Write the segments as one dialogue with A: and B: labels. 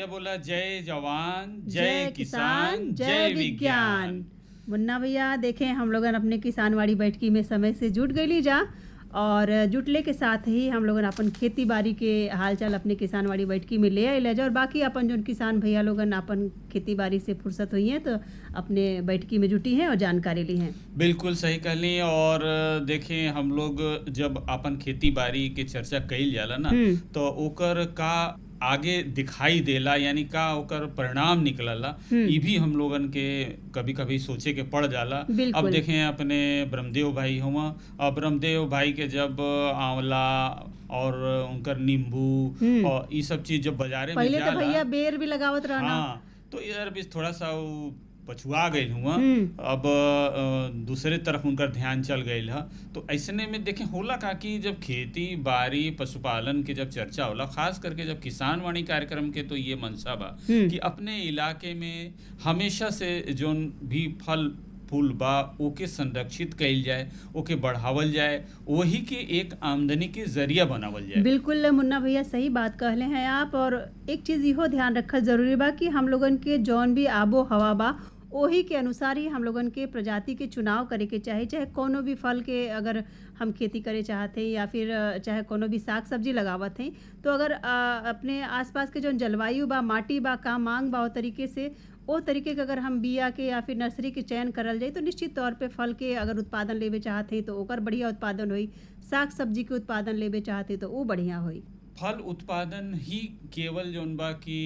A: भैया बोला जय जवान जय
B: जय
A: किसान
B: किसान
A: जय
B: जय
A: विज्ञान।
B: विज्ञान। मुन्ना भैया देखें हम लोगन अपने किसानवाड़ी बैठकी में समय से जुट गईली जा और जुटले के साथ ही हम लोगन अपन खेती बाड़ी के हालचाल अपने किसानवाड़ी बैठकी में ले आइले जा और बाकी अपन जो किसान भैया लोगन अपन खेती बाड़ी से फुर्सत हुई हैं तो अपने बैठकी में जुटी हैं और जानकारी ली हैं।
A: बिल्कुल सही कहली। और देखें हम लोग जब अपन खेती बाड़ी के चर्चा कइल जाला ना तो ओकर का आगे दिखाई देला यानी का ओकर परिणाम निकलला ये भी हम लोगन के कभी कभी सोचे के पड़ जाला। अब
B: बिल्कुल।
A: देखें अपने ब्रह्मदेव भाई हुआ, अब ब्रह्मदेव भाई के जब आंवला और उनकर नींबू और ये सब चीज जब बाजारे में
B: पहले तो
A: जाला।
B: भैया बेर भी लगावत रहना।
A: हाँ, तो यार भी थोड़ा सा वो पछुआ गई हुआ। अब दूसरे तरफ उनकर ध्यान चल गई है। तो ऐसने में देखें होला का कि जब खेती बाड़ी पशुपालन के जब चर्चा होला, खास करके जब किसान वाणी कार्यक्रम के, तो ये मंशा बा कि अपने इलाके में हमेशा से जोन भी फल फूल बा ओके संरक्षित कइल जाए, ओके बढ़ावल जाए, वही के एक आमदनी के जरिया बनावल जाए।
B: बिल्कुल मुन्ना भैया सही बात कहले हैं आप। और एक चीज़ इहो ध्यान रखल जरूरी बा कि हम लोगन के जौन भी आबो हवा बा ओही के अनुसार ही हम लोगन के प्रजाति के चुनाव करे के चाही। चाहे कोनो भी फल के अगर हम खेती करे चाहते हैं या फिर चाहे कोनो भी साग सब्जी लगावत हैं तो अगर अपने आसपास के जो जलवायु बा माटी बा का मांग बा ओ तरीके से ओ तरीके के अगर हम बिया के या फिर नर्सरी के चयन करल जाए तो निश्चित तौर पे फल के अगर उत्पादन लेवे चाहते हैं तो ओकर बढ़िया उत्पादन होई। साग सब्जी के उत्पादन लेवे चाहते तो वो बढ़िया होई।
A: फल उत्पादन ही केवल जोन बा कि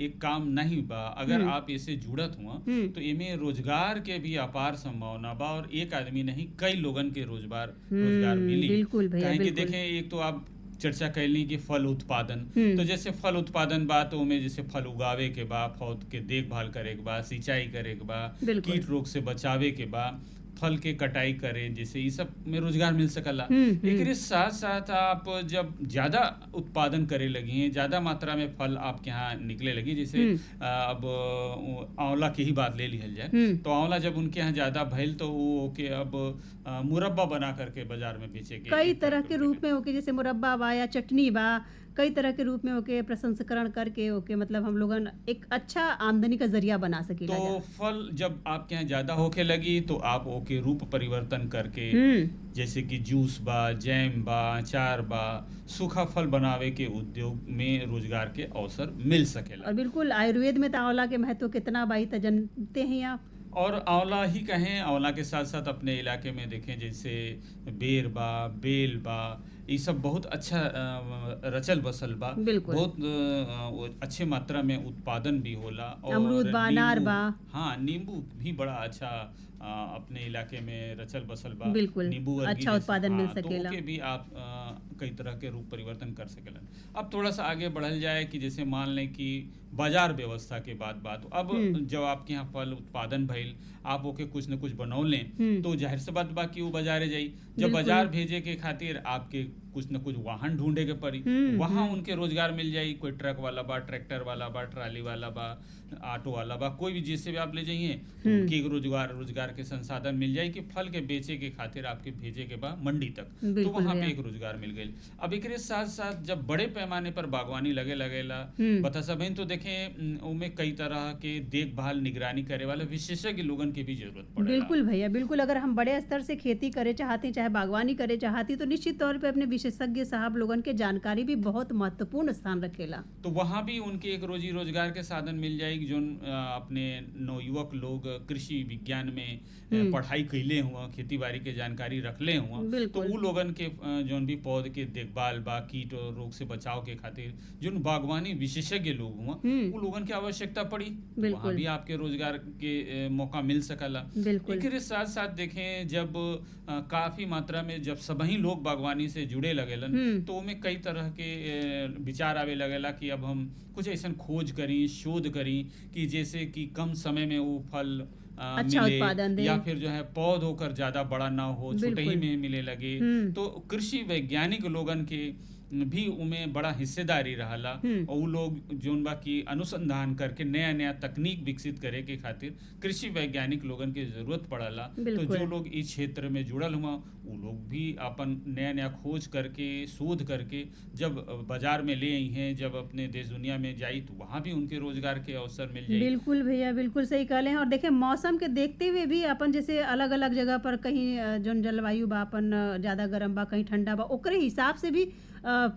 A: एक काम नहीं बा, अगर आप इससे जुड़त हुआ तो इमे रोजगार के भी अपार संभावना बा और एक आदमी नहीं कई लोगन के रोजगार मिली।
B: बिल्कुल भैया
A: कहें कि
B: बिल्कुल।
A: देखें एक तो आप चर्चा कैली कि फल उत्पादन, तो जैसे फल उत्पादन बा तो में जैसे फल उगावे के बा, पौध के देखभाल करे के बा, सिंचाई करे के बा,
B: बिल्कुल।
A: कीट रोग से बचावे के बा, फल के कटाई करें, जैसे ये सब में रोजगार मिल सकला। लेकिन इस साथ साथ आप जब ज्यादा उत्पादन करे लगी हैं, ज्यादा मात्रा में फल आपके यहाँ निकले लगी, जैसे अब आंवला की ही बात ले लिहल जाए तो आंवला जब उनके यहाँ ज्यादा भइल तो वो के अब मुरब्बा बना करके बाजार में बेचे के
B: कई तरह के रूप में ओके जैसे मुरब्बा बा या चटनी बा, कई तरह के रूप में ओके प्रसंस्करण करके ओके मतलब हम लोगन एक अच्छा आमदनी का जरिया बना सकेला।
A: तो फल जब आपके यहाँ ज्यादा होके लगी तो आप ओके रूप परिवर्तन करके जैसे कि जूस बा, जैम बा, अचार बा, सूखा फल बनावे के उद्योग में रोजगार के अवसर मिल सकेला।
B: और बिल्कुल आयुर्वेद में तो आंवला के महत्व कितना बा त जानते हैं आप।
A: और आंवला ही कहें, आंवला के साथ साथ अपने इलाके में देखें जैसे बेर बा, बेल बा, ये सब बहुत अच्छा रचल बसल बा,
B: बिल्कुल।
A: बहुत अच्छे मात्रा में उत्पादन भी होला। और
B: अमरूद बा, अनार बा।
A: हाँ, नींबू भी बड़ा अच्छा अपने इलाके में रचल बसल बा।
B: बिल्कुल,
A: नींबू वर्गीय
B: अच्छा
A: जैसे,
B: उत्पादन मिल
A: हाँ, तो
B: सकेला।
A: ओके भी आप कई तरह के रूप परिवर्तन कर सकेलन। अब थोड़ा सा आगे बढ़ल जाए कि जैसे मान लें कि बाजार व्यवस्था के बात अब जब आपके यहाँ फल उत्पादन भइल, आप ओके कुछ न कुछ बनौलें तो जाहिर सी बात बा कि वो बाजारे जाई। जब
B: बिल्कुल।
A: बाजार भेजे के खातिर आपके कुछ न कुछ वाहन ढूंढे के पड़ी, वहाँ उनके रोजगार मिल जाई। कोई ट्रक वाला बा, ट्रैक्टर वाला बा, ट्राली वाला बा, ऑटो वाला बा, कोई भी जिससे भी आप ले जाइए तो उनके एक रोजगार के संसाधन मिल जाए कि फल के बेचे के खातिर आपके भेजे के बा मंडी तक, तो
B: बिल्कुल
A: वहाँ पे
B: भैया।
A: एक रोजगार मिल गई। अब एक साथ साथ जब बड़े पैमाने पर बागवानी लगेला बता सब तो देखें उनमें कई तरह के देखभाल निगरानी करे वाले विशेषज्ञ लोगन के भी जरूरत पड़ेला।
B: बिल्कुल भैया बिल्कुल। अगर हम बड़े स्तर से खेती करे चाहते चाहे बागवानी करे चाहती तो निश्चित तौर पे अपने विशेषज्ञ साहब लोगन के जानकारी भी बहुत महत्वपूर्ण स्थान रखेला।
A: तो वहाँ भी उनके एक रोजी रोजगार के साधन मिल जाएगी। जो अपने नवयुवक लोग कृषि विज्ञान में पढ़ाई कैले हुआ, खेती बाड़ी के जानकारी रखले हुआ, तो
B: बिल्कुल।
A: उ लोगन के जोन भी पौध के देखभाल बा, कीट और रोग से बचाव के खातिर जोन बागवानी विशेषज्ञ लोग हुआ उ लोगन की आवश्यकता पड़ी, तो वहाँ
B: बिल्कुल।
A: भी आपके रोजगार के मौका मिल सकला।
B: बिल्कुल।
A: एकरे साथ साथ देखें जब काफी मात्रा में जब सबही लोग बागवानी से जुड़े लगेलन तो उनमें कई तरह के विचार आवे लगेला कि अब हम कुछ ऐसा खोज करी, शोध करी कि जैसे कि कम समय में वो फल
B: अच्छा
A: मिले
B: उत्पादन दे।
A: या फिर जो है पौध होकर ज्यादा बड़ा ना हो, छोटे ही
B: बिल्कुल।
A: में मिले लगे। तो कृषि वैज्ञानिक लोगन के भी उमें बड़ा हिस्सेदारी रहला और उ लोग जोन बा की अनुसंधान करके नया नया तकनीक विकसित करे के खातिर कृषि वैज्ञानिक लोगन के जरूरत पड़ला। तो
B: बिल्कुल।
A: जो लोग इस क्षेत्र में जुड़ल हुआ उ लोग भी अपन नया नया खोज करके शोध करके जब बाजार में ले आई हैं, जब अपने देश दुनिया में जाई तो वहाँ भी उनके रोजगार के अवसर मिल जाई।
B: बिल्कुल भैया, बिल्कुल सही कहले हैं। और देखिए मौसम के देखते हुए भी अपन जैसे अलग अलग जगह पर कहीं जौन जलवायु बा अपन ज़्यादा गर्म बा कहीं ठंडा बा ओकरे हिसाब से भी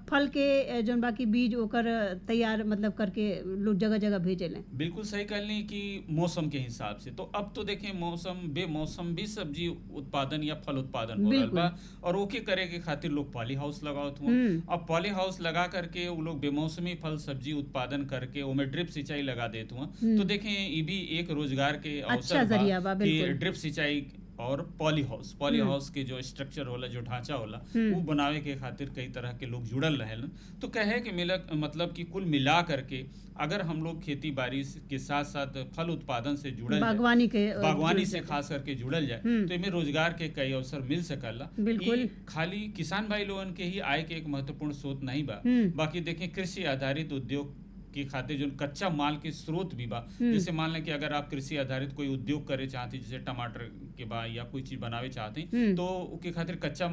B: फल के जौन बा की बीज ओकर तैयार मतलब करके लोग जगह जगह भेजेले।
A: बिल्कुल सही कहली कि मौसम के हिसाब से तो अब तो देखें मौसम बेमौसम भी सब्जी उत्पादन या फल उत्पादन हो रहल बा और ओके करे के खातिर लोग पॉली हाउस लगावत हुआ। अब पॉली हाउस लगा करके वो लोग बेमौसमी फल सब्जी उत्पादन करके ओमे ड्रिप सिंचाई लगा देते हुआ। तो देखें ये भी एक रोजगार के
B: अच्छा
A: अवसर
B: जरिया बा
A: कि
B: बिल्कुल।
A: ड्रिप सिंचाई और पॉली हाउस के जो स्ट्रक्चर होला, जो ढांचा होला वो बनावे के खातिर कई तरह के लोग जुड़ल रहेलन। तो कहे के मिलक मतलब कि कुल मिला करके अगर हम लोग खेती बाड़ी के साथ साथ फल उत्पादन से जुड़ल
B: बागवानी के
A: बागवानी से खास करके जुड़ल जाए तो इनमें रोजगार के कई अवसर मिल सकला।
B: बिल्कुल।
A: ई खाली किसान भाई लोगन के ही आय के एक महत्वपूर्ण स्रोत नहीं बा, बाकी देखें कृषि आधारित उद्योग के खातिर जो कच्चा माल के स्रोत भी बा। जैसे मान लें कि अगर आप कृषि आधारित कोई उद्योग करे चाहते जैसे टमाटर के बा या कोई चीज बनावे चाहते तो उसके खातिर कच्चा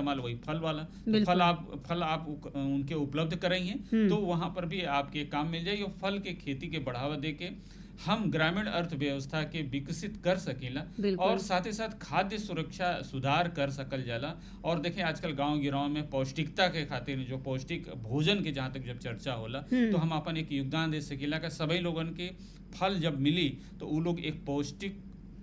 A: माल वही फल वाला तो फल आप उनके उपलब्ध कराइए तो वहां पर भी आपके काम मिल जाए। फल के खेती के बढ़ावा दे के हम ग्रामीण अर्थव्यवस्था के विकसित कर सकेला और साथ ही साथ खाद्य सुरक्षा सुधार कर सकल जाला। और देखें आजकल गांव गिराव में पौष्टिकता के खातिर जो पौष्टिक भोजन के जहाँ तक जब चर्चा होला तो हम अपन एक योगदान दे सकेला कि सभी लोगन के फल जब मिली तो वो लोग एक पौष्टिक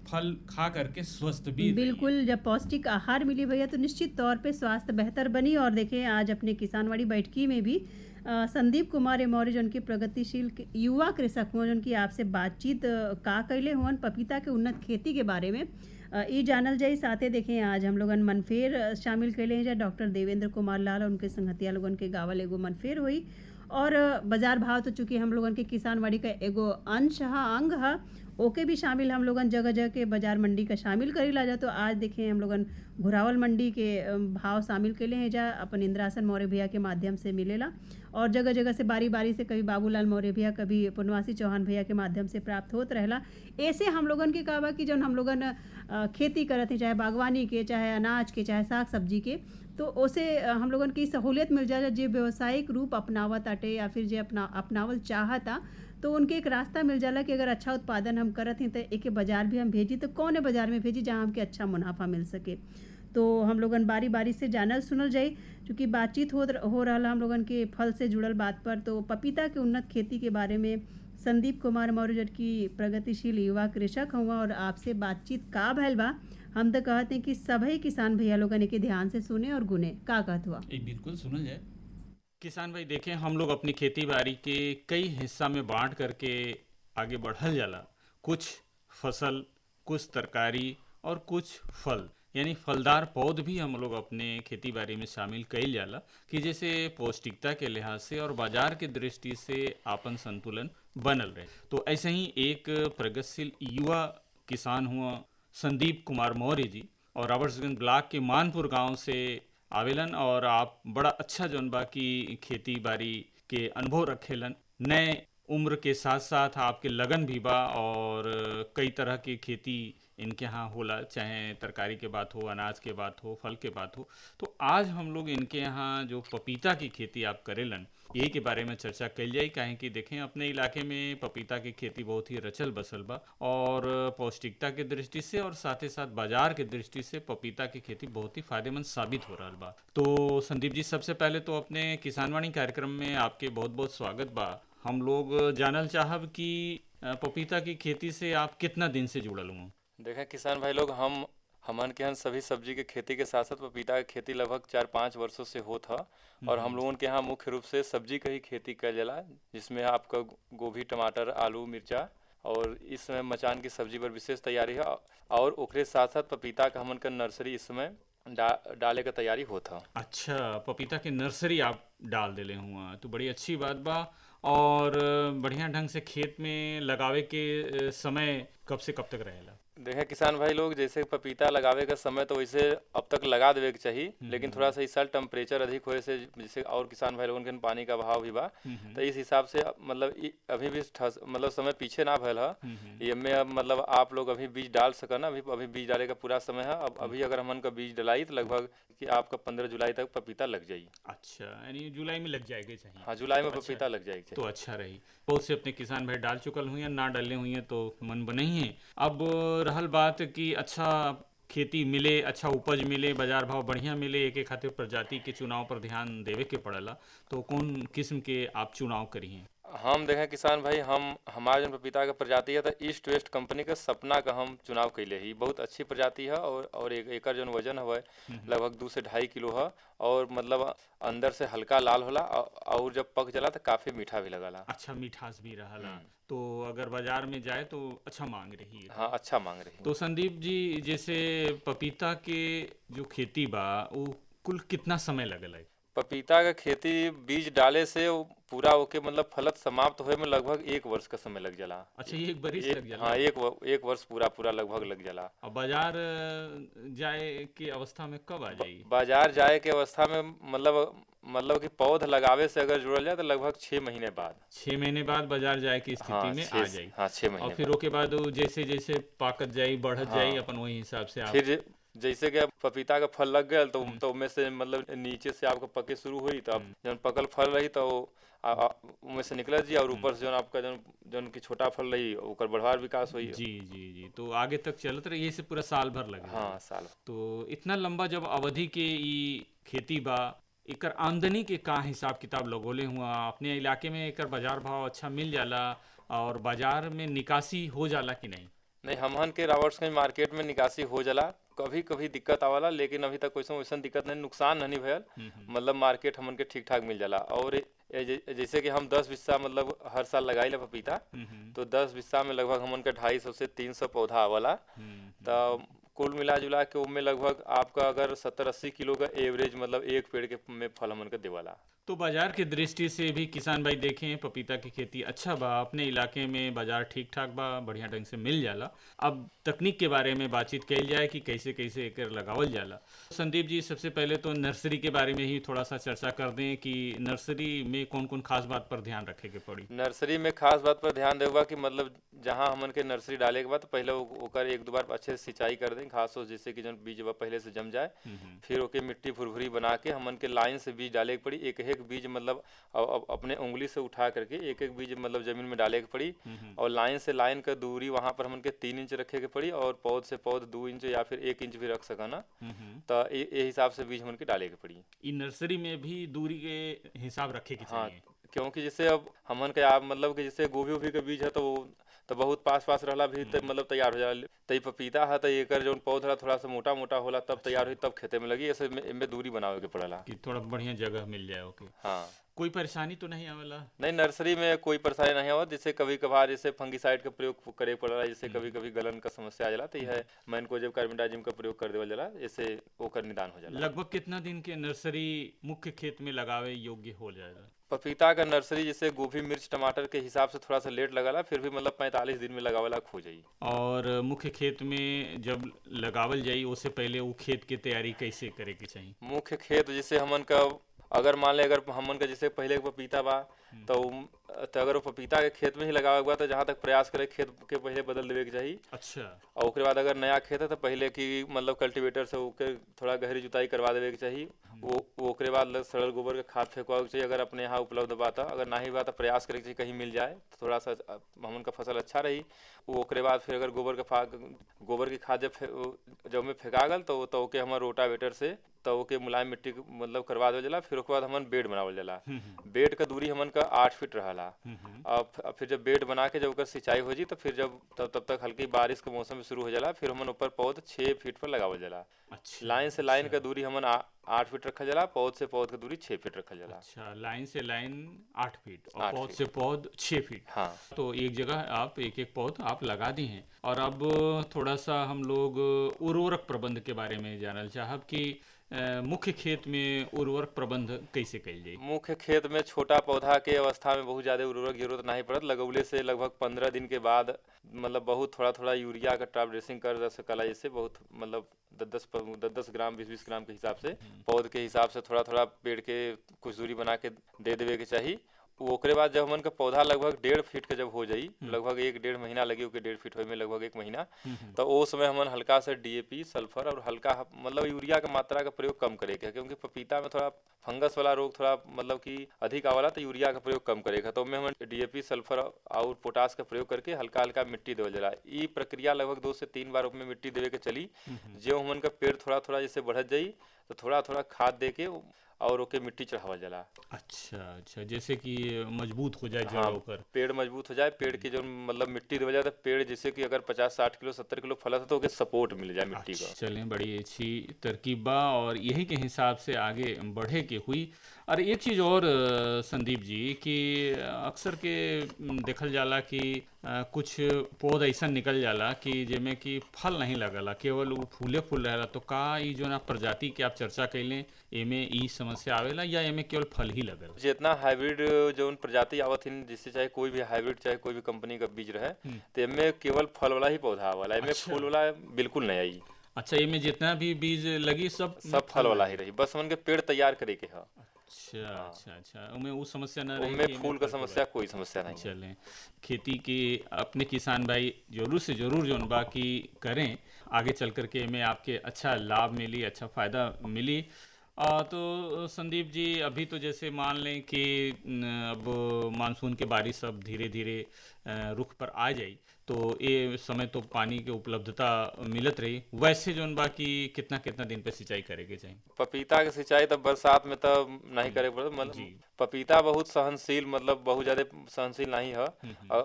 A: फल खा करके स्वस्थ भी
B: बिल्कुल। जब पौष्टिक आहार मिली भैया तो निश्चित तौर पे स्वास्थ्य बेहतर बनी। और देखें आज अपने किसानवाड़ी बैठकी में भी संदीप कुमार मौर्य जो उनके प्रगतिशील युवा कृषक हुआ जो उनकी आपसे बातचीत का कैले हुआ पपीता के उन्नत खेती के बारे में ये जानल जाए। साथे देखें आज हम लोगन मनफेर शामिल कैले हैं जहाँ डॉक्टर देवेंद्र कुमार लाल और उनके संगतिया लोगन के गावल एगो मनफेर हुई। और बाजार भाव तो चूँकि हम लोगन के किसानवाड़ी का एगो अंश है अंग है ओके भी शामिल हम लोगन जगह जगह के बाजार मंडी का शामिल करी ला जा। तो आज देखें हम लोगन घुरावल मंडी के भाव शामिल कैले हैं जा अपन इंद्रासन मौर्य भैया के माध्यम से मिलेला और जगह जगह से बारी बारी से कभी बाबूलाल मौर्य भैया कभी पुनवासी चौहान भैया के माध्यम से प्राप्त होत रहला। ऐसे हम लोगन के कहबा कि जौन हम लोगन खेती करत हैं चाहे बागवानी के चाहे अनाज के चाहे साग सब्जी के तो उसे हम लोगन की सहूलियत मिल जाए जो व्यवसायिक रूप अपनावत आटे या फिर जो अपनावल चाहता तो उनके एक रास्ता मिल जाला कि अगर अच्छा उत्पादन हम करत हैं तो एक बाजार भी हम भेजी तो कौन बाजार में भेजी जहाँ हमके अच्छा मुनाफा मिल सके। तो हम लोगन बारी बारी से जानल सुनल जाए क्योंकि बातचीत हो रहा हम लोगन के फल से जुड़ल बात पर। तो पपीता के उन्नत खेती के बारे में संदीप कुमार मौर्य जो की प्रगतिशील युवा कृषक हुआ और आपसे बातचीत का भैल बा हम तो कहते हैं कि सभी किसान भैया लोगन के ध्यान से सुने और गुने का कहत हुआ
A: बिल्कुल सुनल जाए। किसान भाई देखें हम लोग अपनी खेती बाड़ी के कई हिस्सा में बांट करके आगे बढ़ल जाला। कुछ फसल, कुछ तरकारी और कुछ फल यानी फलदार पौध भी हम लोग अपने खेती बाड़ी में शामिल कइल जाला कि जैसे पौष्टिकता के लिहाज से और बाजार के दृष्टि से आपन संतुलन बनल रहे। तो ऐसे ही एक प्रगतिशील युवा किसान हुआ संदीप कुमार मौर्य जी और राबर्ट्सगंज ब्लॉक के मानपुर गांव से आवेलन और आप बड़ा अच्छा जौन बा की खेती बाड़ी के अनुभव रखेलन। नए उम्र के साथ साथ आपके लगन भी बा और कई तरह की खेती इनके यहाँ होला, चाहे तरकारी के बात हो, अनाज के बात हो, फल के बात हो। तो आज हम लोग इनके यहाँ जो पपीता की खेती आप करेलन यही के बारे में चर्चा कल जाए। काहे कि देखें अपने इलाके में पपीता की खेती बहुत ही रचल बसल बा और पौष्टिकता के दृष्टि से और साथ ही साथ बाजार के दृष्टि से पपीता की खेती बहुत ही फायदेमंद साबित हो रहा बा। तो संदीप जी सबसे पहले तो अपने किसानवाणी कार्यक्रम में आपके बहुत बहुत स्वागत बा। हम लोग जानल चाहब कि पपीता की खेती से आप कितना दिन से जुड़ल हुआ?
C: देखें किसान भाई लोग हमन के यहाँ सभी सब्जी के खेती के साथ साथ पपीता की खेती लगभग 4-5 वर्षों से होत है। और हम लोगों के यहाँ मुख्य रूप से सब्जी का ही खेती कइल जाला जिसमें आपका गोभी, टमाटर, आलू, मिर्चा और इस समय मचान की सब्जी पर विशेष तैयारी है। और ओकरे साथ साथ पपीता का हमन का नर्सरी इस समय डाले का तैयारी होता।
A: अच्छा, पपीता की नर्सरी आप डाल देले हुआ तो बड़ी अच्छी बात बा। और बढ़िया ढंग से खेत में लगावे के समय कब से कब तक रहेला?
C: देखे किसान भाई लोग, जैसे पपीता लगावे का समय तो वैसे अब तक लगा देवे के चाहिए, लेकिन थोड़ा सा इस साल टेम्परेचर अधिक होए से जैसे और किसान भाई लोगन के पानी का अभाव भी बा, तो इस हिसाब से मतलब अभी भी मतलब समय पीछे ना भयल है। ये में अब मतलब आप लोग अभी बीज डाल सकना, अभी अभी बीज डाले का पूरा समय है। अब अभी अगर हमन का बीज डलाई तो लगभग कि आपका 15 जुलाई तक पपीता लग जाई।
A: अच्छा, यानी जुलाई में लग जाएगा चाहिए।
C: हाँ, जुलाई में
A: अच्छा,
C: पपीता लग जाएगी।
A: तो अच्छा रही। बहुत से अपने किसान भाई डाल चुकल हुई हैं, ना डाले हुई हैं तो मन बने ही हैं। अब रहल बात कि अच्छा खेती मिले, अच्छा उपज मिले, बाजार भाव बढ़िया मिले, एक खातिर प्रजाति के चुनाव पर ध्यान देवे के पड़ेला। तो कौन किस्म के आप चुनाव करी हैं?
C: हम देखें किसान भाई, हम हमारे जन पपीता का प्रजाति है तो ईस्ट वेस्ट कंपनी का सपना का हम चुनाव कैले ही। बहुत अच्छी प्रजाति है और एक एकर जन वजन हवे लगभग 2 से 2.5 किलो है, और मतलब अंदर से हल्का लाल होला और जब पक जाला तो काफी मीठा भी लगला।
A: अच्छा, मिठास भी रहला। तो अगर बाजार में जाए तो अच्छा मांग रही है।
C: हाँ, अच्छा मांग रही।
A: तो संदीप जी, जैसे पपीता के जो खेती बा वो कुल कितना समय लगल है?
C: पपीता का खेती बीज डाले से वो पूरा होके मतलब फलत समाप्त होए में लगभग 1 वर्ष का समय लग जाला।
A: अच्छा, ये एक बरिस लग जाला।
C: हाँ, एक वर्ष पूरा लगभग लग जाला।
A: और बाजार जाए की अवस्था में कब आ जाई?
C: बाजार जाए के अवस्था में मतलब कि पौध लगावे से अगर जुड़ल जाए तो लगभग 6 महीने बाद।
A: 6 महीने बाद बाजार जाए की स्थिति
C: हाँ,
A: में आ जाई।
C: हाँ, 6
A: और
C: महीने
A: फिर
C: बाद।
A: ओके बाद वो जैसे जैसे पाकत जाई, बढ़त
C: हाँ,
A: जाई, अपन वही हिसाब से आप।
C: फिर जैसे कि अब पपीता का फल लग गया तो उनमें से मतलब नीचे से आपका पके शुरू हुई, तो अब जब पकल फल रही तो उनमें से निकल जी, और ऊपर से जो आपका जौन की छोटा फल रही ओकर बढ़वार विकास हुई।
A: जी जी जी, तो आगे तक चलत रही, ये से पूरा साल भर लगे।
C: हाँ, साल।
A: तो इतना लंबा जब अवधि के ई खेती बा, एकर आमदनी के का हिसाब किताब लगोले हुआ? अपने इलाके में एकर बाजार भाव अच्छा मिल जाला और बाजार में निकासी हो जाला कि नहीं?
C: नहीं, हमहन के रावर्ट्सगंज मार्केट में निकासी हो जाला, कभी कभी दिक्कत आवाला, लेकिन अभी तक वैसन दिक्कत नहीं, नुकसान नहीं भयल। मतलब मार्केट हमन के ठीक ठाक मिल जाला। और जैसे कि हम 10 बिस्सा मतलब हर साल लगाई पपीता, तो 10 बिस्सा में लगभग हमन के 250 से 300 पौधा आवाला। तो कुल मिला जुला के उनमें लगभग आपका अगर 70-80 किलो का एवरेज मतलब एक पेड़ के में फल हमन के देवाला।
A: तो बाजार की दृष्टि से भी किसान भाई देखें, पपीता की खेती अच्छा बा, अपने इलाके में बाजार ठीक ठाक बा, बढ़िया ढंग से मिल जाला। अब तकनीक के बारे में बातचीत कही जाए कि कैसे कैसे एकर लगावल जाला। संदीप जी, सबसे पहले तो नर्सरी के बारे में ही थोड़ा सा चर्चा कर दें कि नर्सरी में कौन कौन खास बात पर ध्यान रखे के पड़ी?
C: नर्सरी में खास बात पर ध्यान देगा कि मतलब जहाँ हमन के नर्सरी डाले के बाद पहले ओकर 1-2 बार अच्छे से सिंचाई कर दें, घास हो जैसे कि जब बीज पहले से जम जाए। फिर ओके मिट्टी फुरफुरी बना के हमन के लाइन से बीज डाले के पड़ी। एक एक बीज मतलब अपने उंगली से उठा करके एक एक बीज मतलब जमीन में डाले के पड़ी, और लाइन से लाइन का दूरी वहां पर हमन के 3 इंच रखे के पड़ी, और पौध से पौध 2 इंच या फिर 1 इंच भी रख सकना। तो ये हिसाब से बीज हमन के डाले के पड़ी।
A: इ नर्सरी में भी दूरी के हिसाब रखे के
C: हाँ,
A: चाहिए।
C: क्योंकि जैसे अब हमन के आप मतलब कि जैसे गोभी वोभी का बीज है तो बहुत पास पास रहला भी तो मतलब तैयार हो जाला। तो पपीता है तो एकर जौन पौधा थोड़ा सा मोटा मोटा होला, तब तैयार हुई तब खेते में लगी, ऐसे इनमें दूरी बनावे के पड़ेला
A: कि थोड़ा बढ़िया जगह मिल जाए। ओके।
C: हाँ,
A: कोई परेशानी तो नहीं आवेला?
C: नहीं, नर्सरी में कोई परेशानी नहीं आवत। जैसे कभी कभार जैसे फंगिसाइड का प्रयोग करे पड़ेला, जैसे कभी कभी गलन का समस्या आ जाला तो यह मैनकोजेब कार्बेंडाजिम का प्रयोग कर देवल जाला, जैसे ओकर निदान हो जाला।
A: लगभग कितना दिन के नर्सरी मुख्य खेत में लगावे योग्य हो जाएगा?
C: पपीता का नर्सरी जैसे गोभी मिर्च टमाटर के हिसाब से थोड़ा सा लेट लगाला, फिर भी मतलब 45 दिन में लगावे लायक हो जाई।
A: और मुख्य खेत में जब लगावल जाई उससे पहले वो खेत की तैयारी कैसे करे के चाहिए?
C: मुख्य खेत जैसे हमन का अगर मान ले अगर हमन का जैसे पहले के पपीता बा तो अगर वो पपीता के खेत में ही लगावे के बा तो जहाँ तक प्रयास करे खेत के पहले बदल देवे के चाहिए।
A: अच्छा।
C: और उसके बाद अगर नया खेत है तो पहले की मतलब कल्टीवेटर से ओके थोड़ा गहरी जुताई करवा देवे के चाहिए। वो ओकरे बाद सड़ल गोबर का खाद फेंकवा के चाहिए अगर अपने यहाँ उपलब्ध बा तो। अगर नहीं बा तो प्रयास करे के चाहिए कहीं मिल जाए तो थोड़ा सा हमन का फसल अच्छा रही। वो ओकरे बाद फिर अगर गोबर की खाद जब में फेंका गल तो ओके हमारे रोटावेटर से तो ओके मुलायम मिट्टी मतलब करवा देवल जाला। फिर उसके बाद हमन बेड बनावल जाला। बेड का दूरी हमन का 8 फीट रहला। अब फिर जब बेड बना के जब ओकर सिंचाई हो जी तो फिर जब तब तक हल्की बारिश के मौसम में शुरू हो जाला, फिर हमन ऊपर पौध 6 फीट पर लगावल जाला।
A: अच्छा।
C: लाइन से लाइन का दूरी हमन 8 फीट रखल जाला, पौध से पौध का दूरी 6 फीट रखल जाला।
A: अच्छा, लाइन से लाइन 8 फीट और
C: 8
A: पौध
C: फीट।
A: से पौध 6 फीट।
C: हाँ,
A: तो एक जगह आप एक एक पौध आप लगा दी हैं। और अब थोड़ा सा हम लोग उर्वरक प्रबंध के बारे में जानल चाहब कि मुख्य खेत में उर्वरक प्रबंध कैसे कइल जाई?
C: मुख्य खेत में छोटा पौधा के अवस्था में बहुत ज़्यादा उर्वरक की जरूरत नहीं पड़त। लगौले से लगभग 15 दिन के बाद मतलब बहुत थोड़ा थोड़ा यूरिया का टॉप ड्रेसिंग कर जा सकला, जैसे बहुत मतलब 10-10 ग्राम 20-20 ग्राम के हिसाब से पौध के हिसाब से थोड़ा थोड़ा पेड़ के कुछ दूरी बना के दे देवे के चाहिए। ओकरे बाद जब हमन का पौधा लगभग 1.5 फीट के जब हो जाई, लगभग 1-1.5 महीना लगी ओके 1.5 फीट होए में, लगभग 1 महीना, तो वो समय हमन हल्का से डीएपी सल्फर और हल्का मतलब यूरिया का मात्रा का प्रयोग कम करे के है, क्योंकि पपीता में थोड़ा फंगस वाला रोग थोड़ा मतलब कि अधिक आवाला, तो यूरिया का प्रयोग कम करेगा। तो उसमें हमन डीएपी सल्फर और पोटास का प्रयोग करके हल्का हल्का मिट्टी देवल जाला। ई प्रक्रिया लगभग 2 से 3 बार उसमें मिट्टी देवे के चली। जो हमन का पेड़ थोड़ा थोड़ा जैसे बढ़त जाई तो थोड़ा थोड़ा खाद दे के और ओके मिट्टी चढ़ावल जाला।
A: अच्छा अच्छा, जैसे कि मजबूत हो जाए जड़
C: हाँ,
A: ओकर।
C: पेड़ मजबूत हो जाए, पेड़ की जो मतलब मिट्टी देवल जाए तो पेड़ जैसे कि अगर 50-60 किलो 70 किलो फलत है तो ओके सपोर्ट मिल जाए मिट्टी का।
A: चलें, बड़ी अच्छी तरकीब बा और यही के हिसाब से आगे बढ़े के हुई। और एक चीज़ और संदीप जी कि अक्सर के देखल जाला कि कुछ पौध ऐसा निकल जाला कि जेमे कि फल नहीं लगला, केवल वो फूले फूल रहेला। तो का ई जो ना प्रजाति के आप चर्चा कैले एमे ई समस्या आवेला या एमे केवल फल ही लगल?
C: जितना हाइब्रिड जो प्रजाति आवत हिन, जिससे चाहे कोई भी हाइब्रिड चाहे कोई भी कंपनी का बीज रहे, तो एमे केवल फल वाला ही पौधा आवाला, एमे
A: अच्छा
C: फूल वाला बिल्कुल नहीं आई।
A: अच्छा, एमे जितना भी बीज लगी सब में
C: सब फल वाला ही रही, बस हमन के पेड़ तैयार करे के है।
A: अच्छा अच्छा अच्छा, उनमें वो समस्या न रही
C: उनमें
A: कि एमे
C: फूल का
A: फल के
C: समस्या कोई समस्या नहीं है।
A: चलें। खेती के अपने किसान भाई जरूर से जरूर जौन बा कि करें, आगे चल कर के में आपके अच्छा लाभ मिली, अच्छा फ़ायदा मिली। तो संदीप जी, अभी तो जैसे मान लें कि अब मानसून के बारिश अब धीरे धीरे रुख पर आ जाई, तो ये समय तो पानी के उपलब्धता मिलत रही। वैसे जौन बा कि कितना कितना दिन पे सिंचाई करे के चाहिए?
C: पपीता के सिंचाई तब बरसात में तब नहीं करे पड़त।
A: जी।
C: मतलब पपीता बहुत सहनशील, मतलब बहुत ज्यादा सहनशील नहीं है।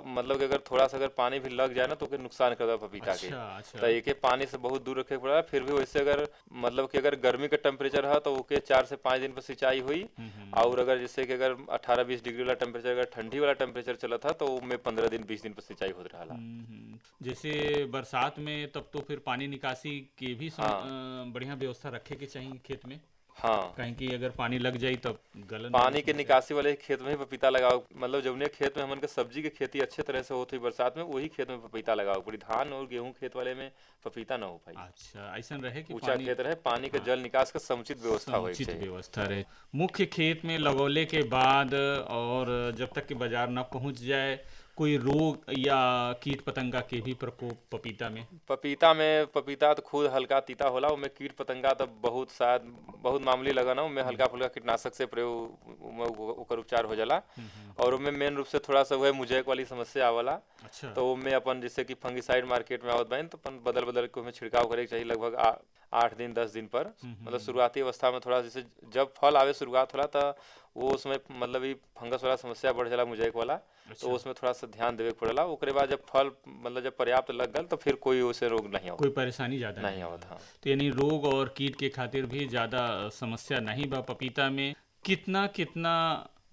C: मतलब कि अगर थोड़ा सा अगर पानी भी लग जाए ना तो ओके नुकसान कर दे पपीता के।
A: अच्छा
C: तो
A: अच्छा।
C: एके पानी से बहुत दूर रखे पड़ा। फिर भी वैसे अगर मतलब कि अगर गर्मी का टेम्परेचर है तो ओके 4 से 5 दिन पर सिंचाई हुई। और अगर जैसे कि अगर 18-20 डिग्री वाला टेम्परेचर, अगर ठंडी वाला टेम्परेचर चला था तो उसमें 15 दिन 20 दिन पर सिंचाई होत रहा।
A: जैसे बरसात में तब तो फिर पानी निकासी के भी
C: हाँ
A: बढ़िया व्यवस्था रखे के चाहिए खेत में,
C: हाँ,
A: कहीं कि अगर पानी लग जाई तब गलन वाला
C: पानी के
A: समस्या।
C: निकासी वाले खेत में ही पपीता लगाओ। मतलब जौने खेत में हमन के सब्जी के खेती अच्छे तरह से होती बरसात में, वही खेत में पपीता लगाओ पड़ी। धान और गेहूं खेत वाले में पपीता ना हो पाई।
A: अच्छा, ऐसा रहे कि
C: ऊंचा
A: पानी
C: खेत रहे, पानी के
A: हाँ
C: जल निकास का समुचित व्यवस्था होए के
A: समुचित
C: चाहिए।
A: व्यवस्था रहे। मुख्य खेत में लगौले के बाद और जब तक कि बाजार न पहुंच जाए, कोई रोग या कीट पतंगा के भी प्रकोप पपीता में?
C: पपीता तो खुद हल्का तीता होला, उमें कीट पतंगा तो बहुत शायद बहुत मामूली लगा ना, उमें हल्का फुल्का कीटनाशक से प्रयोग उमें ओकर उपचार हो जाला। और उमें मेन रूप से थोड़ा सा वह मुजैक वाली समस्या आवला।
A: अच्छा।
C: तो उमें अपन जैसे कि फंगिसाइड मार्केट में आवत बाइन, तो अपन बदल बदल के उमें छिड़काव करे के चाहिए लगभग 8 दिन 10 दिन पर। मतलब शुरुआती अवस्था में थोड़ा जैसे जब फल आवे शुरुआत होला तो वो उसमें मतलब ये फंगस वाला समस्या बढ़ जाला, मुजैक वाला। तो
A: अच्छा,
C: उसमें थोड़ा सा ध्यान देवे के पड़ेला। ओकरे बाद जब फल मतलब जब पर्याप्त लग गल तो फिर कोई उसे रोग नहीं
A: कोई
C: आवत।
A: परेशानी ज़्यादा
C: नहीं
A: नहीं
C: आवत,
A: होला।
C: हाँ।
A: तो यानी रोग और कीट के खातिर भी ज़्यादा समस्या नहीं बा पपीता में। कितना कितना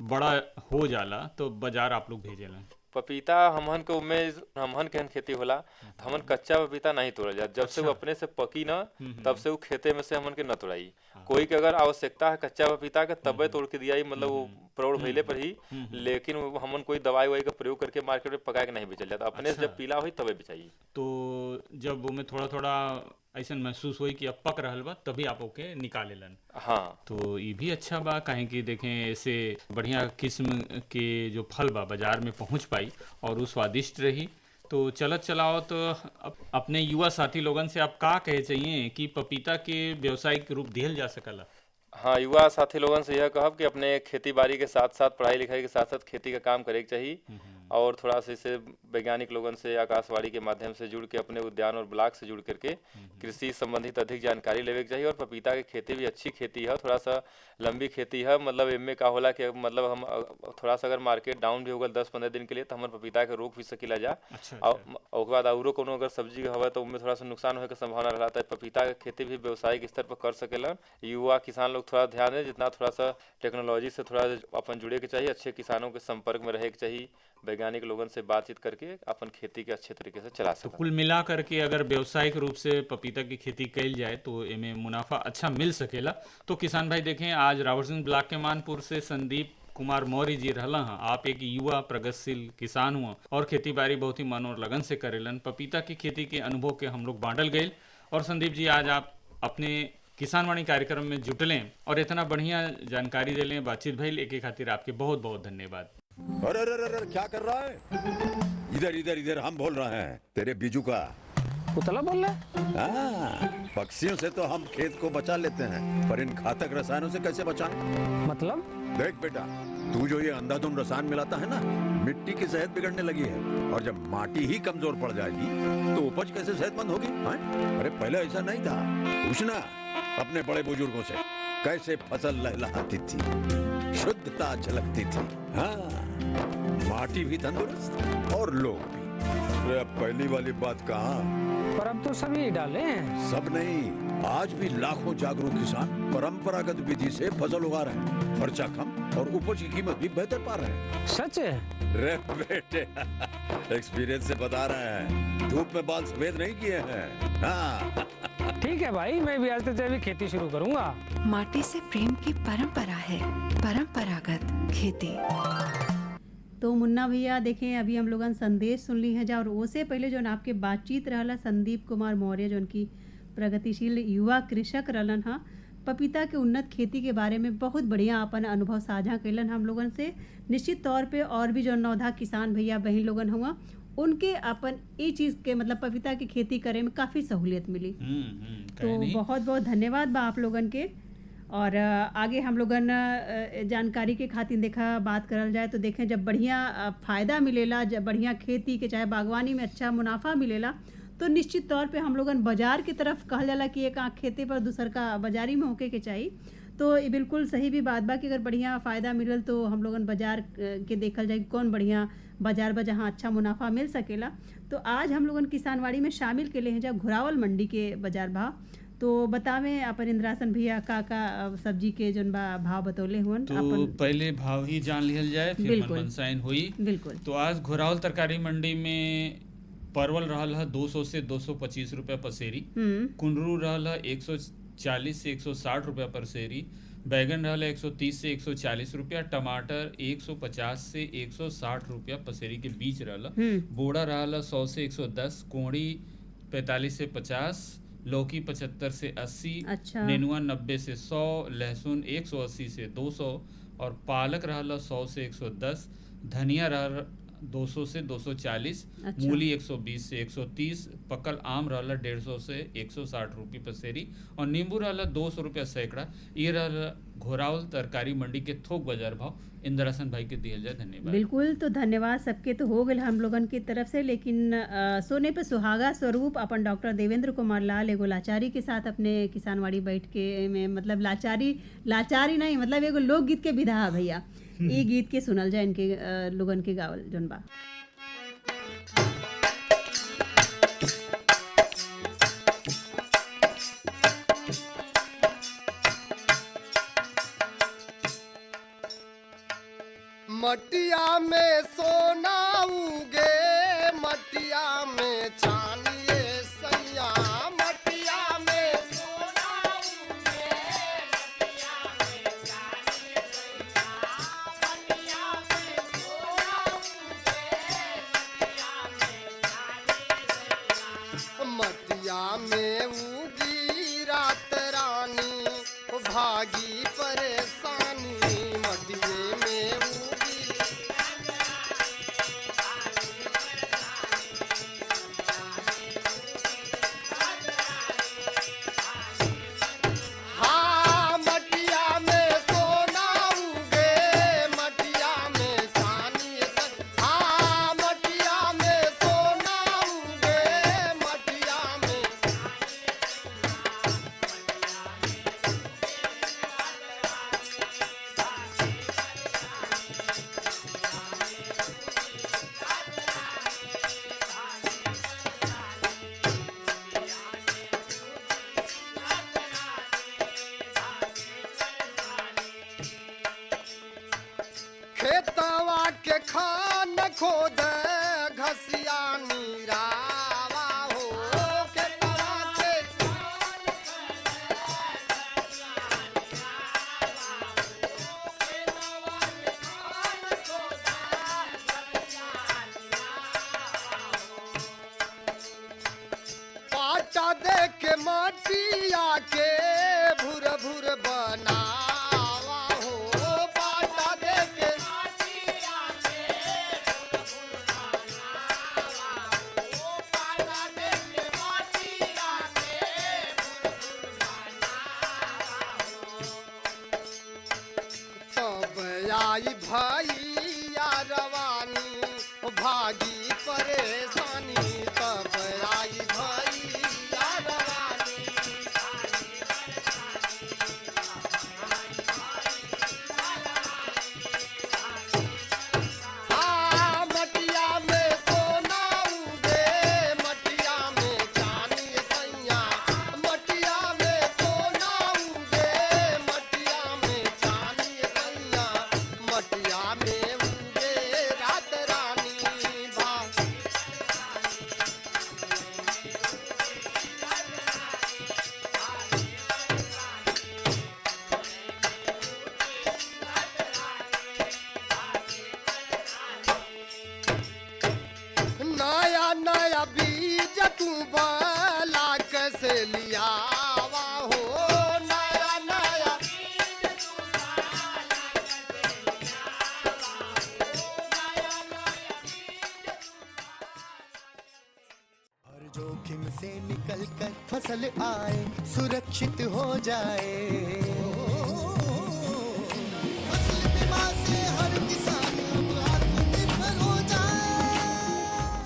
A: बड़ा हो जाला तो बाजार आप लोग भेजेला?
C: पपीता हमहन के उमें हमहन के हन खेती होला, तो हमन कच्चा पपीता नहीं तोड़ल जात। जब से वो
A: अच्छा।
C: अपने से पकी ना, तब से वो खेते में से हमन के न तोड़ाई।
A: हाँ।
C: कोई के अगर आवश्यकता है कच्चा पपीता के तबे तोड़ के दियाई, मतलब वो प्रौढ़ भइले पर ही।
A: हम्म।
C: लेकिन वो हमन कोई दवाई ववाई का प्रयोग करके मार्केट में पका के नहीं बेचल जाता, अपने से
A: अच्छा,
C: जब पीला हुई तबे बेचाई।
A: तो जब उमें थोड़ा थोड़ा ऐसा महसूस हुई कि अब पक रहल बा, तभी आप ओके निकालेलन।
C: हाँ
A: तो ये भी अच्छा बा, काहे कि देखें ऐसे बढ़िया किस्म के जो फल बा बाजार में पहुंच पाई और वो स्वादिष्ट रही। तो चलत चलाओ तो अपने युवा साथी लोगन से आप का कहे चाहिए कि पपीता के व्यावसायिक रूप दिहल जा सकला?
C: हाँ, युवा साथी लोगन से यह कहब कि अपने खेती बाड़ी के साथ साथ पढ़ाई लिखाई के साथ साथ खेती का काम करे के चाहिए। और थोड़ा सा इसे वैज्ञानिक लोगन से आकाशवाणी के माध्यम से जुड़ के अपने उद्यान और ब्लॉक से जुड़ करके कृषि संबंधित अधिक जानकारी लेवे के चाहिए। और पपीता की खेती भी अच्छी खेती है, थोड़ा सा लंबी खेती है। मतलब इनमें का होला कि मतलब हम थोड़ा सा अगर मार्केट डाउन भी होगा 10-15 दिन के लिए तो हमारे पपीता के रोक भी सकीला जा।
A: अच्छा
C: और
A: अच्छा।
C: ओकर बाद औरो कोनो अगर सब्जी हवा तो उनमें थोड़ा सा नुकसान होने की संभावना रहता है। पपीता के खेती भी व्यवसायिक स्तर पर कर सकेला। युवा किसान लोग थोड़ा ध्यान दें, जितना थोड़ा सा टेक्नोलॉजी से थोड़ा अपन जुड़े के चाहिए, अच्छे किसानों के संपर्क में रहे के चाहिए। वैज्ञानिक लोगन से बातचीत करके अपन खेती के अच्छे तरीके से चला
A: तो
C: सकता।
A: कुल मिला करके अगर व्यावसायिक रूप से पपीता की खेती कइल जाए तो एमे मुनाफा अच्छा मिल सकेला। तो किसान भाई देखें, आज रावर्सन ब्लॉक के मानपुर से संदीप कुमार मौर्य जी रहला हैं। आप एक युवा प्रगतिशील किसान हुआ और खेती बाड़ी बहुत ही मन और लगन से करेलन। पपीता की खेती के अनुभव के हम लोग बांटल गए और संदीप जी आज आप अपने किसानवाणी कार्यक्रम में जुटलें और इतना बढ़िया जानकारी देलें, बातचीत भइल, एके खातिर आपके बहुत बहुत धन्यवाद।
D: अरे अरे अरे अरे, क्या कर रहा है? इधर इधर इधर, हम बोल रहे हैं तेरे बीजू का।
E: पुतला बोल रहा है?
D: हाँ, पक्षियों से तो हम खेत को बचा लेते हैं, पर इन घातक रसायनों से कैसे बचाएं?
E: मतलब?
D: देख बेटा, तू जो ये अंधाधुंध रसायन मिलाता है ना, मिट्टी की सेहत बिगड़ने लगी है। और जब माटी ही कमजोर पड़ जाएगी तो उपज कैसे सेहतमंद होगी? हाँ? अरे पहले ऐसा नहीं था। पूछना अपने बड़े बुजुर्गों से, कैसे फसल लहलहाती थी, शुद्धता झलकती थी। हाँ, माटी भी तंदुरुस्त और लोग भी। अरे अब पहली वाली बात कहाँ?
E: पर अब तो सभी डाले हैं।
D: सब नहीं, आज भी लाखों जागरूक किसान परंपरागत विधि से फसल उगा रहे हैं। खर्चा कम और उपज की कीमत भी बेहतर पा रहे हैं।
E: सच है?
D: रे बेटे, एक्सपीरियंस से बता रहे हैं, धूप में बाल सफेद नहीं किए हैं। हाँ।
E: ठीक है भाई, मैं भी आज से जैविक खेती शुरू करूंगा।
F: माटी से प्रेम की परंपरा है, परंपरागत खेती।
B: तो मुन्ना भैया देखें, अभी हम लोगन संदेश सुन ली हैं जा, और उससे पहले जो आपके बातचीत रहला संदीप कुमार मौर्य जो उनकी प्रगतिशील युवा कृषक रहलन हा, पपीता के उन्नत खेती के बारे में बहुत बढ़िया अपन अनुभव साझा कैलन हम लोगन से। निश्चित तौर पे और भी जो नौधा किसान भैया बहन लोगन हुआ, उनके अपन ये चीज़ के मतलब पपीता की खेती करे में काफ़ी सहूलियत मिली। तो बहुत बहुत धन्यवाद बा आप लोगन के। और आगे हम लोगन जानकारी के खातिर देखा बात करल जाए तो देखें, जब बढ़िया फ़ायदा मिलेला, जब बढ़िया खेती के चाहे बागवानी में अच्छा मुनाफा मिलेला, तो निश्चित तौर पे हम लोगन बाजार की तरफ कहल जाला कि एक आँख खेती पर दूसर का बाजारी में होके के चाहिए। तो ये बिल्कुल सही भी बात बा कि अगर बढ़िया फ़ायदा मिलल तो हम लोगन बाजार के देखल जाए कौन बढ़िया बाजार बा जहाँ अच्छा मुनाफा मिल सकेला। तो आज हम लोगन किसानवाड़ी में शामिल के लिए हैं जब घुरावल मंडी के बाजार भाव। तो बतावें अपन इंद्रासन भैया का सब्जी के जन भाव बतौले हुन।
A: तो पहले भाव ही जान लिहल जाए, फिर मनसाइन हुई।
B: बिल्कुल।
A: तो आज घुरावल तरकारी मंडी में परवल रहल है 200 से 225 रुपया पसेरी, कुंदरू रहल है 140 से 160 रुपया पसेरी, बैगन रहल है 130 से 140 रुपया, टमाटर 150 से 160 रुपया पसेरी के बीच रहल, बोड़ा रहल 100 से 110, कोहड़ी 45 से 50, लौकी 75 से 80,
B: अच्छा।
A: नेनुआ 90 से 100, लहसुन 180 से 200 और पालक रहल 100 से 110, धनिया रहल 200 से 240,
B: अच्छा।
A: मूली 120 से 130, पकल आम रहल 150 से 160 रुपये पसेरी और नींबू रहल 200 रुपया सैकड़ा। ये रहल घोरावल तरकारी मंडी के थोक बाजार भाव। इंद्रासन भाई के दिया जाए धन्यवाद।
B: बिल्कुल, तो धन्यवाद सबके तो हो गए हम लोगन की तरफ से, लेकिन सोने पे सुहागा स्वरूप अपन डॉक्टर देवेंद्र कुमार लाल एगो लाचारी के साथ अपने किसानवाड़ी बैठ के में मतलब लाचारी नहीं मतलब एगो लोकगीत के विधा भैया, ये गीत के सुनल जाए इनके लोगन के गावल जौन बा।
G: मटिया में सोना उगे, मटिया में चांदिए सैया, मटिया में सोना उगे, मटिया में चांदिए सैया, मटिया में सोना उगे, मटिया में चांदिए सैया, मटिया में उगी रात रानी भागी परेशानी, मटिए में खेतवा के खान खोद घसिया नीरावा हो खेतवा के पाटा दे के माटिया के भुर भुर बनावा हो पाटा दे के तब आई भैया रवानी भागी परेशानी तब आई भैया रवानी मटिया में सोना उगे मटिया में चांदी सैया मटिया में सोना उगे मटिया में चांदी सैया मटिया में उगे रात रानी भा नया नया बीज तू बाला कैसे लियावा हो नया नया
H: हर जोखिम से निकल कर फसल आए सुरक्षित हो जाए फसल बीमा से हर किसान अब आत्मनिर्भर हो जाए।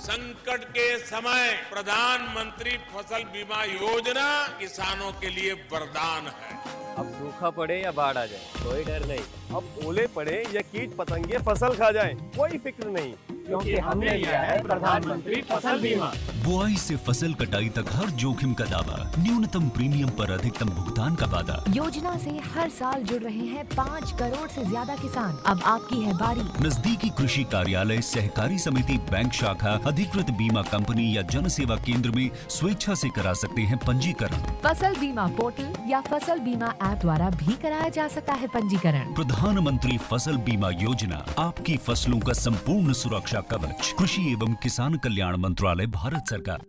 I: संकट के समय प्रधानमंत्री फसल बीमा योजना किसानों के लिए वरदान है।
J: अब सूखा पड़े या बाढ़ आ जाए कोई डर नहीं। अब ओले पड़े या कीट पतंगे फसल खा जाए कोई फिक्र नहीं, क्योंकि हमने लिया है प्रधानमंत्री फसल बीमा।
K: बुआई से फसल कटाई तक हर जोखिम का दावा, न्यूनतम प्रीमियम पर अधिकतम भुगतान का वादा।
F: योजना से हर साल जुड़ रहे हैं 5 करोड़ से ज्यादा किसान। अब आपकी है बारी।
K: नजदीकी कृषि कार्यालय, सहकारी समिति, बैंक शाखा, अधिकृत बीमा कंपनी या जन सेवा केंद्र में स्वेच्छा से करा सकते हैं पंजीकरण।
F: फसल बीमा पोर्टल या फसल बीमा ऐप द्वारा भी कराया जा सकता है पंजीकरण।
K: प्रधानमंत्री फसल बीमा योजना, आपकी फसलों का संपूर्ण सुरक्षा कवच। कृषि एवं किसान कल्याण मंत्रालय, भारत सरकार।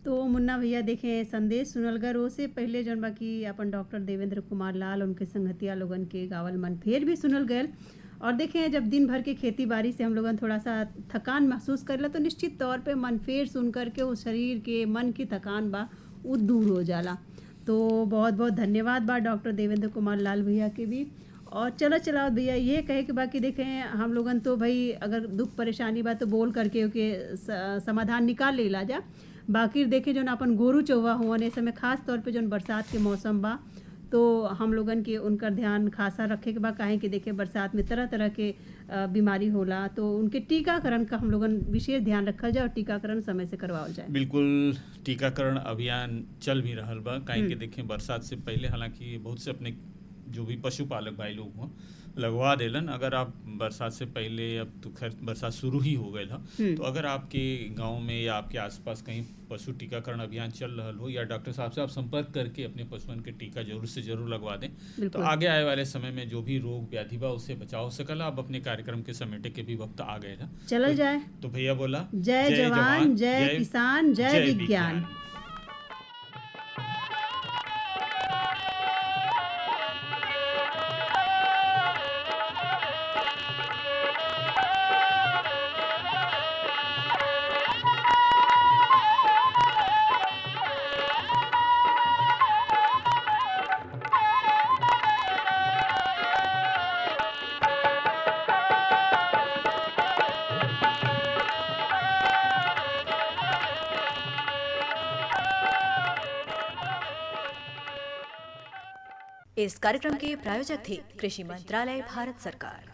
B: तो मुन्ना भैया देखें संदेश सुनल गर से पहले जौन बाकी अपन डॉक्टर देवेंद्र कुमार लाल उनके संगतिया लोगन के गावल मन फेर भी सुनल गयल। और देखें जब दिन भर के खेती बाड़ी से हम लोगन थोड़ा सा थकान महसूस करेला तो निश्चित तौर पे मन फेर सुन करके उस शरीर के मन की थकान बा वो दूर हो जाला। तो बहुत बहुत धन्यवाद बा डॉक्टर देवेंद्र कुमार लाल भैया के भी। और चला भैया ये कहे कि बाकी देखें हम लोगन तो भाई अगर दुख परेशानी बा तो बोल करके ओके समाधान निकाल ले ला जा। बाकी देखें जो अपन गोरू चौवा हुआ ने समय खास तौर पे जो बरसात के मौसम बा तो हम लोगन के उनका ध्यान खासा रखे के बा। काहे कि देखे बरसात में तरह तरह के बीमारी होला तो उनके टीकाकरण का हम लोगन विशेष ध्यान रखल जाए और टीकाकरण समय से करवाओ जाए।
A: बिल्कुल टीकाकरण अभियान चल भी रहल बा। काहे कि देखें बरसात से पहले हालांकि बहुत से अपने जो भी पशुपालक भाई लोग हों लगवा देलन। अगर आप बरसात से पहले, अब तो खैर बरसात शुरू ही हो गई है, तो अगर आपके गांव में या आपके आसपास कहीं पशु टीकाकरण अभियान चल रहा हो या डॉक्टर साहब से आप संपर्क करके अपने पशुओं के टीका जरूर से जरूर लगवा दें तो आगे आए वाले समय में जो भी रोग व्याधि बा उससे बचाव हो सकला। अब अपने कार्यक्रम के समेटे के भी वक्त आ गए था,
B: चल जाए।
A: तो भैया बोला
B: जय जवान, जय किसान, जय विज्ञान।
L: इस कार्यक्रम के प्रायोजक थे कृषि मंत्रालय, भारत सरकार।